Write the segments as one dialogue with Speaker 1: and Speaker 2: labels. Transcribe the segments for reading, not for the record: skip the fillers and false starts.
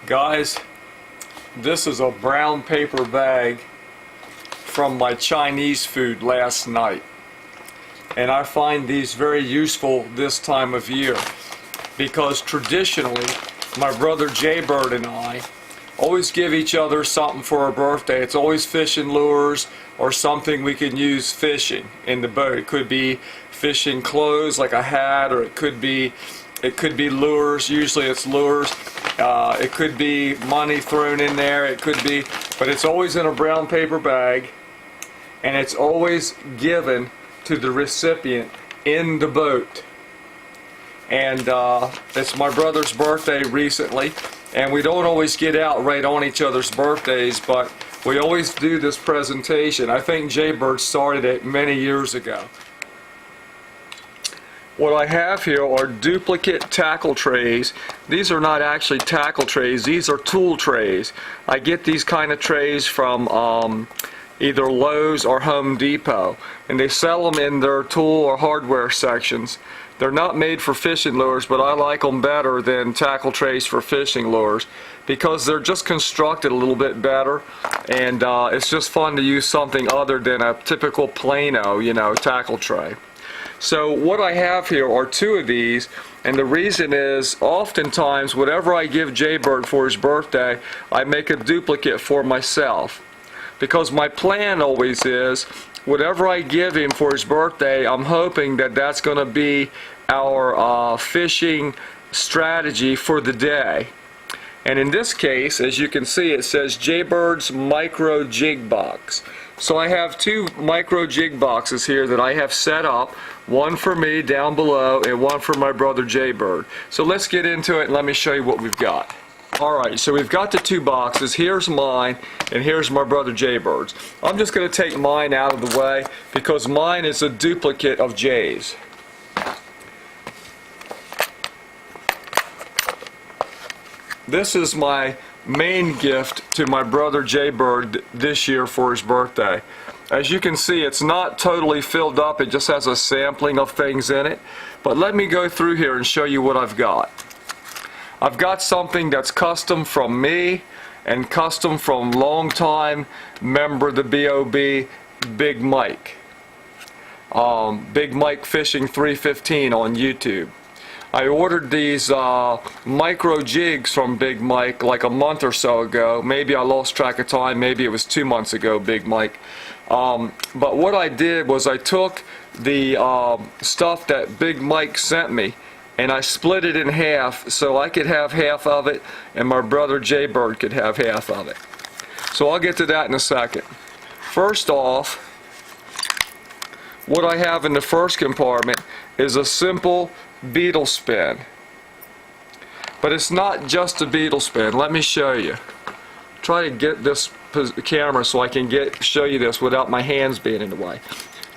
Speaker 1: Guys, this is a brown paper bag from my Chinese food last night, and I find these very useful this time of year because traditionally my brother Jaybird and I always give each other something for our birthday. It's always fishing lures or something we can use fishing in the boat. It could be fishing clothes like a hat, or it could be lures. Usually it's lures. It could be money thrown in there. It could be, but it's always in a brown paper bag, and it's always given to the recipient in the boat. And it's my brother's birthday recently, and we don't always get out right on each other's birthdays, but we always do this presentation. I think Jaybird started it many years ago. What I have here are duplicate tackle trays. These are not actually tackle trays, these are tool trays. I get these kind of trays from either Lowe's or Home Depot, and they sell them in their tool or hardware sections. They're not made for fishing lures, but I like them better than tackle trays for fishing lures because they're just constructed a little bit better, and it's just fun to use something other than a typical Plano, tackle tray. So what I have here are two of these, and the reason is oftentimes whatever I give Jaybird for his birthday, I make a duplicate for myself. Because my plan always is, whatever I give him for his birthday, I'm hoping that that's going to be our fishing strategy for the day. And in this case, as you can see, it says Jbirds Micro Jig Box. So I have two micro jig boxes here that I have set up, one for me down below and one for my brother Jaybird. So let's get into it and let me show you what we've got. Alright, so we've got the two boxes. Here's mine and here's my brother Jaybird's. I'm just going to take mine out of the way because mine is a duplicate of Jay's. This is my main gift to my brother Jaybird this year for his birthday. As you can see, it's not totally filled up, it just has a sampling of things in it. But let me go through here and show you what I've got. I've got something that's custom from me and custom from longtime member of the BOB, Big Mike. Big Mike Fishing 315 on YouTube. I ordered these micro jigs from Big Mike like a month or so ago. Maybe I lost track of time, maybe it was 2 months ago, Big Mike. But what I did was I took the stuff that Big Mike sent me and I split it in half so I could have half of it and my brother Jaybird could have half of it. So I'll get to that in a second. First off, what I have in the first compartment is a simple beetle spin. But it's not just a beetle spin. Let me show you. Try to get this camera so I can show you this without my hands being in the way.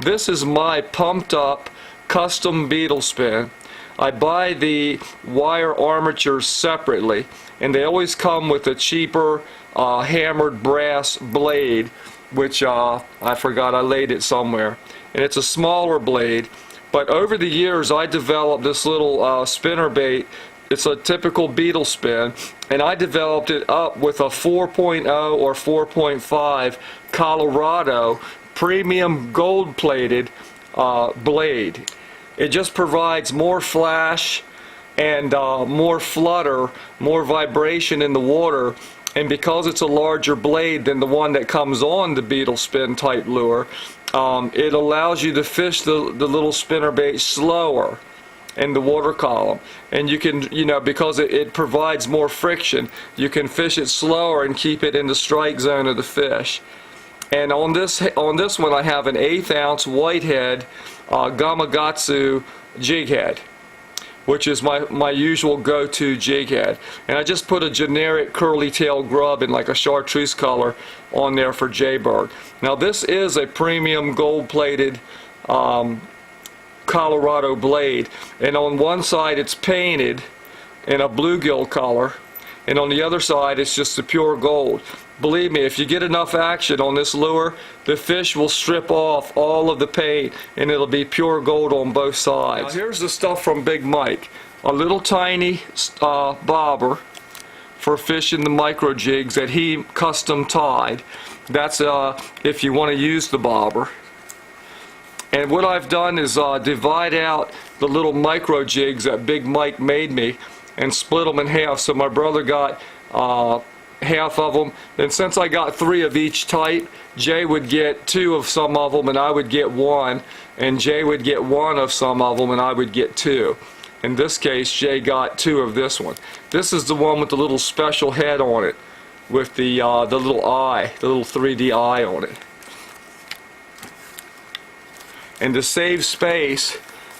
Speaker 1: This is my pumped up custom beetle spin. I buy the wire armatures separately, and they always come with a cheaper hammered brass blade, which I forgot I laid it somewhere, and it's a smaller blade. But over the years I developed this little spinner bait. It's a typical beetle spin, and I developed it up with a 4.0 or 4.5 Colorado premium gold plated blade. It just provides more flash and more flutter, more vibration in the water, and because it's a larger blade than the one that comes on the beetle spin type lure, it allows you to fish the little spinnerbait slower in the water column, and you can, because it provides more friction, you can fish it slower and keep it in the strike zone of the fish. And on this one I have an 1/8 ounce whitehead Gamakatsu jig head, which is my usual go-to jig head, and I just put a generic curly tail grub in like a chartreuse color on there for Jaybird. Now this is a premium gold plated Colorado blade, and on one side it's painted in a bluegill color, and on the other side it's just the pure gold. Believe me, if you get enough action on this lure, the fish will strip off all of the paint and it'll be pure gold on both sides. Now here's the stuff from Big Mike. A little tiny bobber for fishing the micro jigs that he custom tied. That's if you want to use the bobber. And what I've done is divide out the little micro jigs that Big Mike made me and split them in half. So my brother got half of them. And since I got 3 of each type, Jay would get 2 of some of them and I would get 1. And Jay would get 1 of some of them and I would get 2. In this case, Jay got 2 of this one. This is the one with the little special head on it, with the little eye, the little 3D eye on it. And to save space,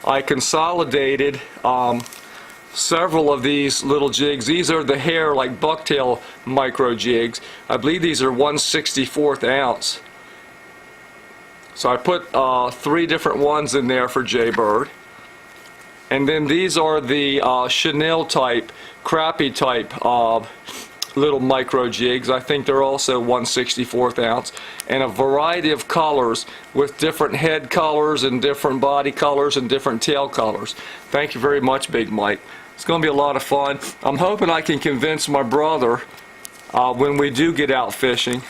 Speaker 1: I consolidated several of these little jigs. These are the hair, like bucktail micro jigs. I believe these are 1/64 ounce. So I put 3 different ones in there for Jaybird. And then these are the chenille type, crappie type little micro jigs. I think they're also 1/64 ounce, and a variety of colors with different head colors and different body colors and different tail colors. Thank you very much, Big Mike. It's going to be a lot of fun. I'm hoping I can convince my brother when we do get out fishing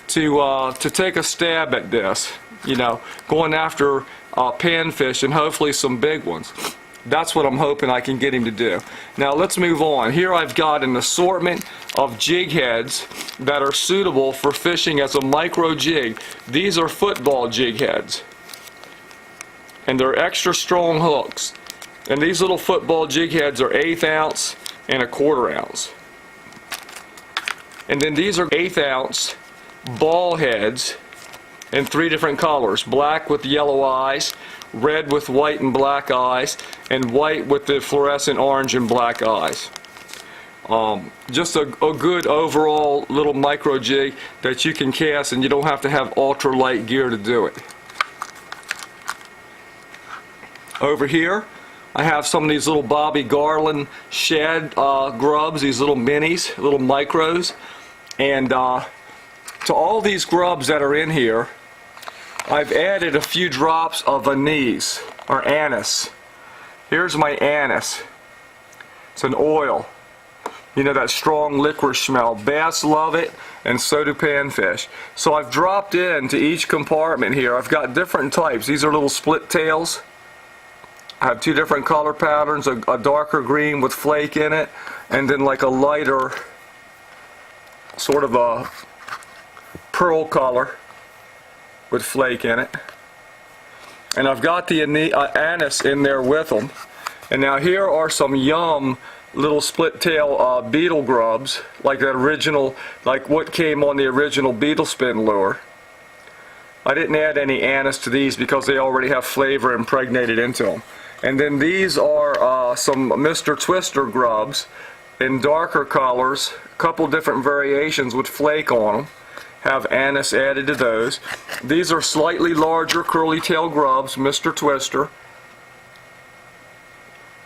Speaker 1: to take a stab at this, you know, going after panfish and hopefully some big ones. That's what I'm hoping I can get him to do. Now let's move on. Here I've got an assortment of jig heads that are suitable for fishing as a micro jig. These are football jig heads, and they're extra strong hooks. And these little football jig heads are 1/8 ounce and 1/4 ounce. And then these are 1/8 ounce ball heads in 3 different colors: black with yellow eyes, red with white and black eyes, and white with the fluorescent orange and black eyes. Just a good overall little micro jig that you can cast, and you don't have to have ultra light gear to do it. Over here I have some of these little Bobby Garland shad grubs, these little minis, little micros. And to all these grubs that are in here, I've added a few drops of anise or anise. Here's my anise. It's an oil. You know, that strong licorice smell. Bass love it, and so do panfish. So I've dropped into each compartment here. I've got different types. These are little split tails. I have 2 different color patterns, a darker green with flake in it, and then like a lighter sort of a pearl color with flake in it. And I've got the anise in there with them. And now here are some yum little split tail beetle grubs, like that original, like what came on the original beetle spin lure. I didn't add any anise to these because they already have flavor impregnated into them. And then these are some Mr. Twister grubs in darker colors, a couple different variations with flake on them. Have anise added to those. These are slightly larger curly tail grubs, Mr. Twister.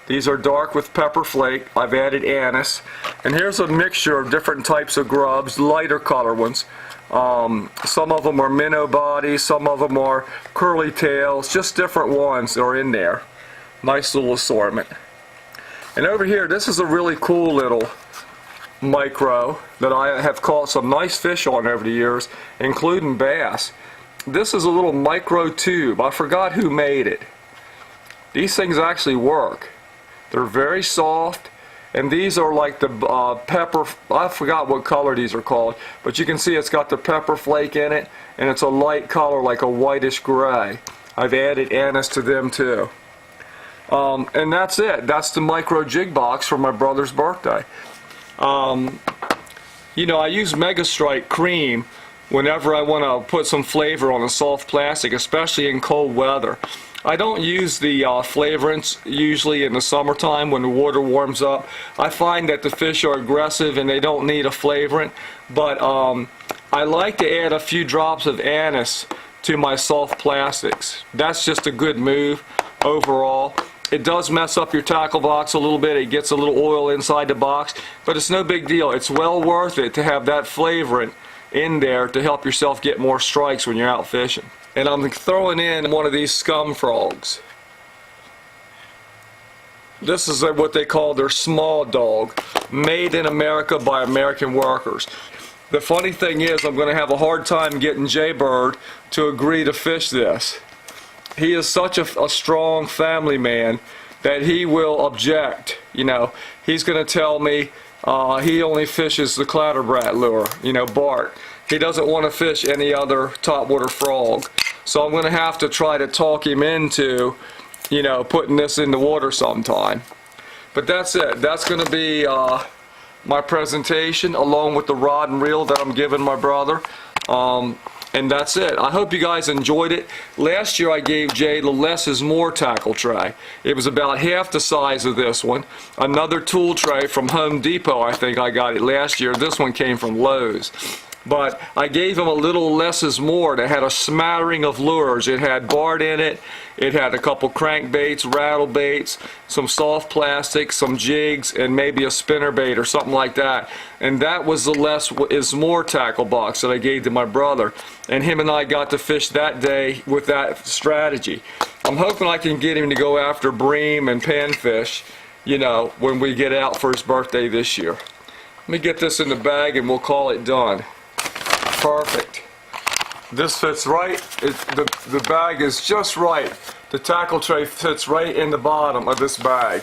Speaker 1: These are dark with pepper flake. I've added anise. And here's a mixture of different types of grubs, lighter color ones. Some of them are minnow bodies, some of them are curly tails, just different ones are in there. Nice little assortment. And over here, this is a really cool little micro that I have caught some nice fish on over the years, including bass. This is a little micro tube. I forgot who made it. These things actually work. They're very soft, and these are like the pepper, I forgot what color these are called, but you can see it's got the pepper flake in it, and it's a light color like a whitish gray. I've added anise to them too. And that's it. That's the micro jig box for my brother's birthday. You know, I use Mega Strike cream whenever I want to put some flavor on a soft plastic, especially in cold weather. I don't use the flavorants usually in the summertime when the water warms up. I find that the fish are aggressive and they don't need a flavorant, but I like to add a few drops of anise to my soft plastics. That's just a good move overall. It does mess up your tackle box a little bit. It gets a little oil inside the box, but it's no big deal. It's well worth it to have that flavorant in there to help yourself get more strikes when you're out fishing. And I'm throwing in one of these scum frogs. This is what they call their small dog, made in America by American workers. The funny thing is, I'm going to have a hard time getting Jaybird to agree to fish this. He is such a strong family man that he will object. You know, he's going to tell me he only fishes the clatterbrat lure, you know, Bart. He doesn't want to fish any other topwater frog. So I'm going to have to try to talk him into, you know, putting this in the water sometime. But that's it. That's going to be my presentation along with the rod and reel that I'm giving my brother. And that's it. I hope you guys enjoyed it. Last year I gave Jay the less is more tackle tray. It was about half the size of this one. Another tool tray from Home Depot, I think I got it last year. This one came from Lowe's. But I gave him a little less is more that had a smattering of lures. It had Bart in it. It had a couple crankbaits, rattle baits, some soft plastic, some jigs, and maybe a spinnerbait or something like that. And that was the less is more tackle box that I gave to my brother. And him and I got to fish that day with that strategy. I'm hoping I can get him to go after bream and panfish, you know, when we get out for his birthday this year. Let me get this in the bag and we'll call it done. Perfect. This fits right. The bag is just right. The tackle tray fits right in the bottom of this bag.